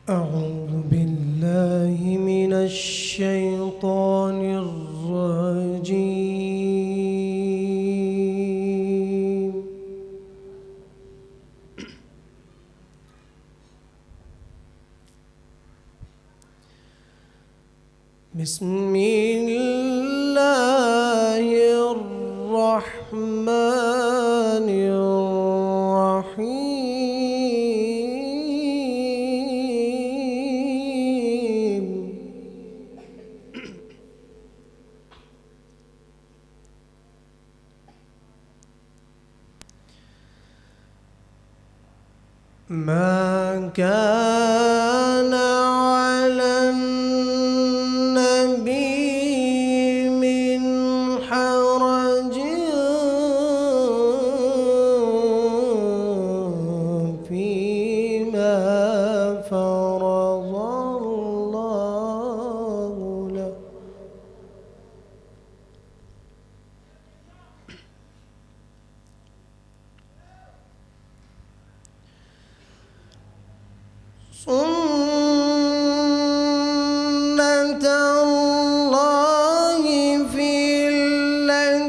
أعوذ بالله من الشيطان الرجيم. بسم الله الرحمن الرحيم. ما كان على النبي من حرج فيما فرض الله له. سنة الله في الذين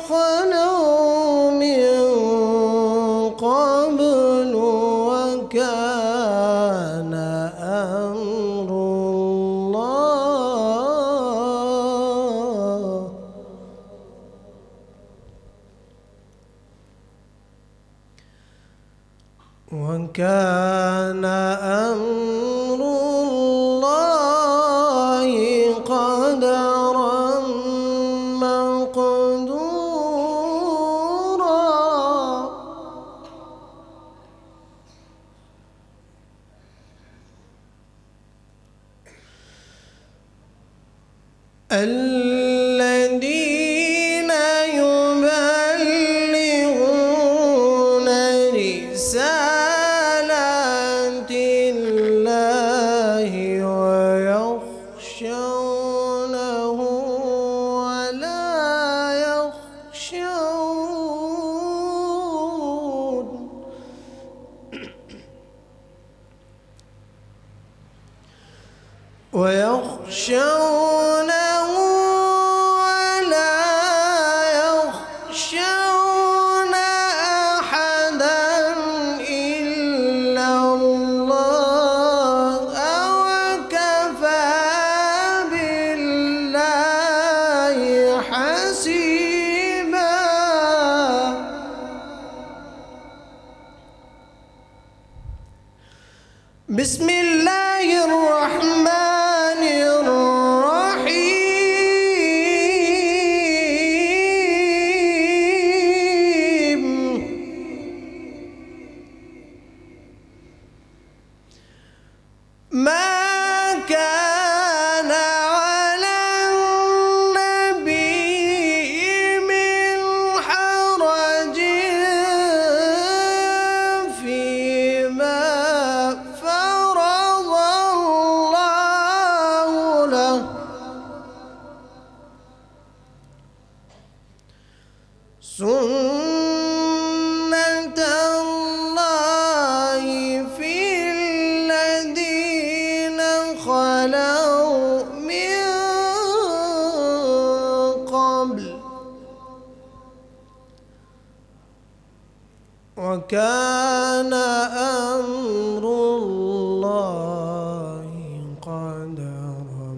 خلوا من قبل وكان أمر الله قدرا مقدورا. الذين يبلغون رسالات الله ويخشونه ولا يخشون أحدا إلا الله وكفى بالله حسيبا. بسم الله الرحمن الرحيم. ما كان على النبي من حرج فيما فرض الله له. سنة الله في الذين خلوا من قبل وكان أمر الله قدرا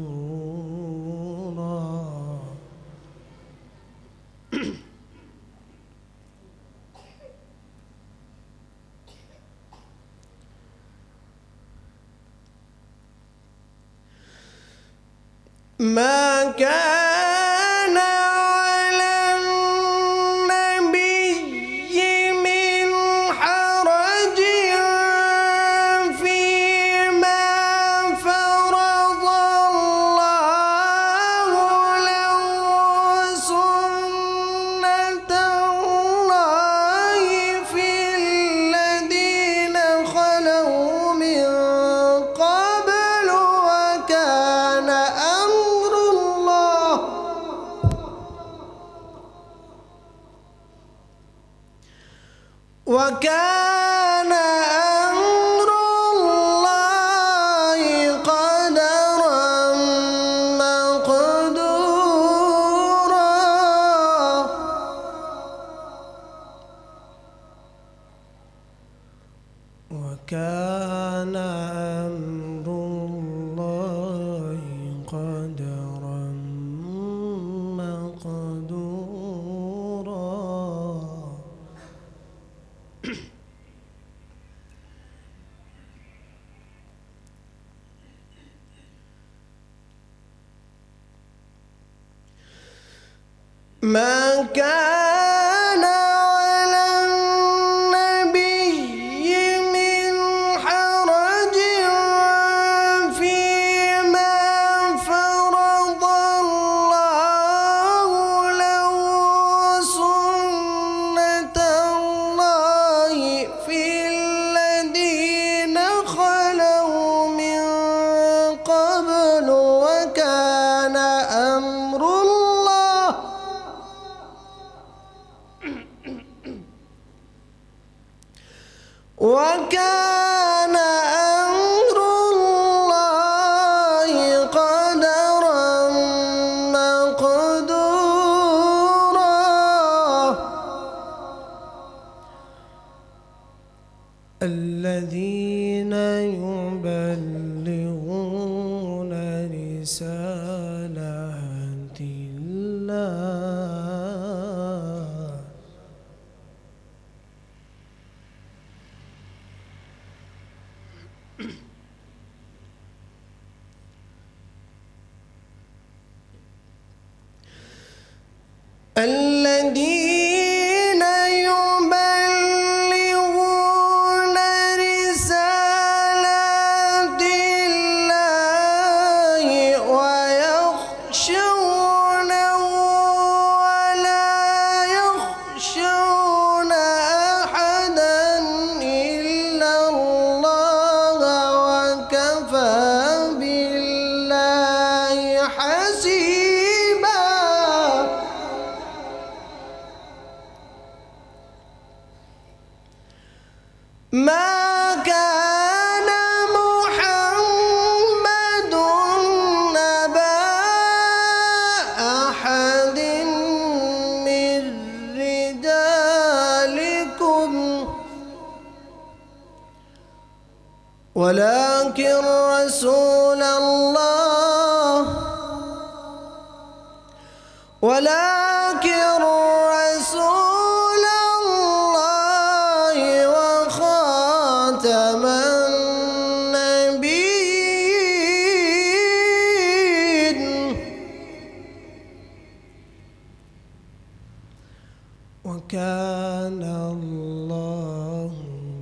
مقدورا. ما كان على النبي من حرج فيما فرض الله له. سنة الله في الذين خلوا من قبل وكان أمر الله وكان ما كان على النبي من حرج فيما فرض الله له سنة الله في الذين خلوا من قبل وكان أمر الله قدرا مقدورا الذين يبلغون رسالات الله الذين يبلغون رسالات الله ويخشونه ولا يخشون أحدا إلا الله وكفى بالله حسيبا ما كان محمد أبا أحد من رجالكم ولكن رسول الله وخاتم النبيين وكان الله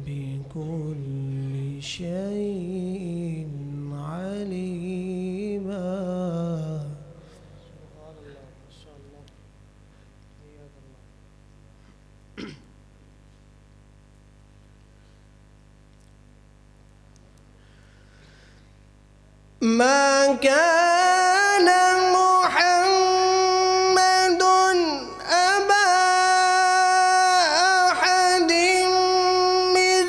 بكل شيء عليما. ما كان محمد أبا أحد من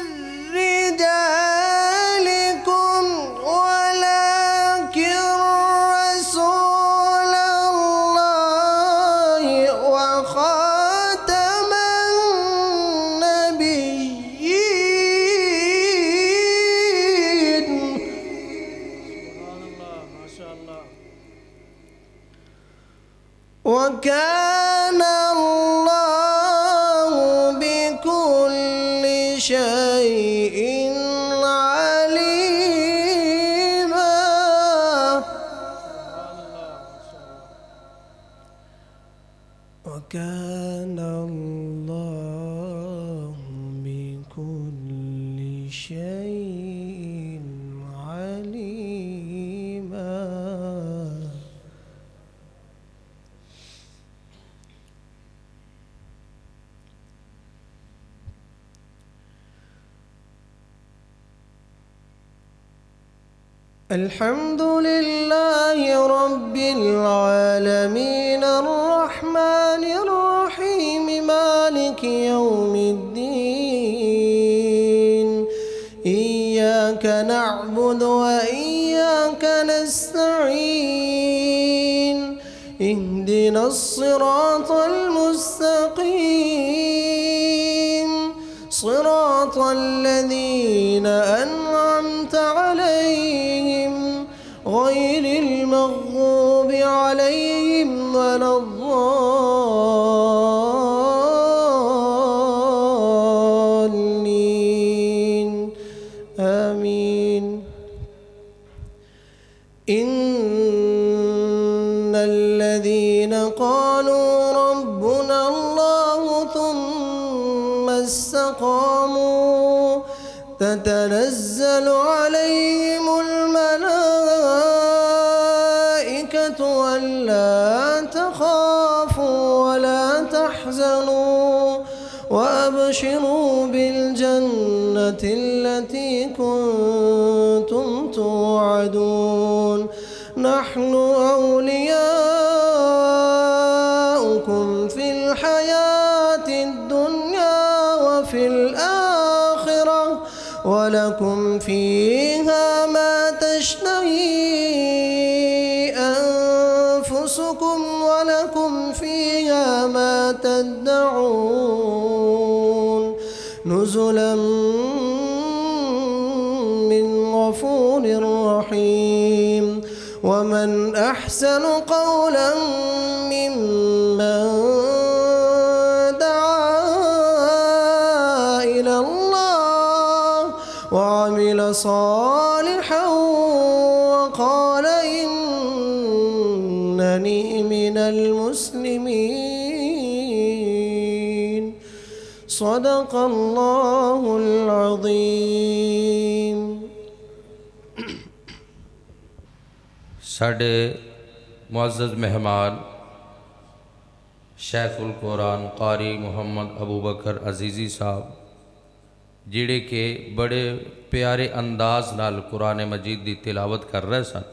رجالكم ولكن رسول الله وخاتم النبيين وكان الله بكل شيء عليما. وكان الله بكل شيء عليما. الحمد لله رب العالمين الرحمن الرحيم مالك يوم الدين إياك نعبد وإياك نستعين اهدنا الصراط المستقيم صراط الذين أنعمت عليهم غير المغضوب عليهم ولا الضالين آمين. إن الذين قالوا ربنا الله ثم استقاموا تتنزل عليهم الملائكة ألا تخافوا ولا تحزنوا وأبشروا بالجنة التي كنتم توعدون نحن أولياؤكم في الحياة الدنيا وفي الآخرة ولكم فيها ما تشتهي أنفسكم ولكم فيها ما تدعون نزلا من غفور رحيم ومن أحسن قولا ممن دعا إلى الله وعمل صالحا وقال إنني من المسلمين صدق الله العظيم साढ़े मुअज़्ज़ज़ मेहमान शेखुल कुरान कारी मुहम्मद अबू बकर अजीज़ी साहब जिहड़े के बड़े प्यारे अंदाज नाल कुरान मजीद की तिलावत कर रहे सन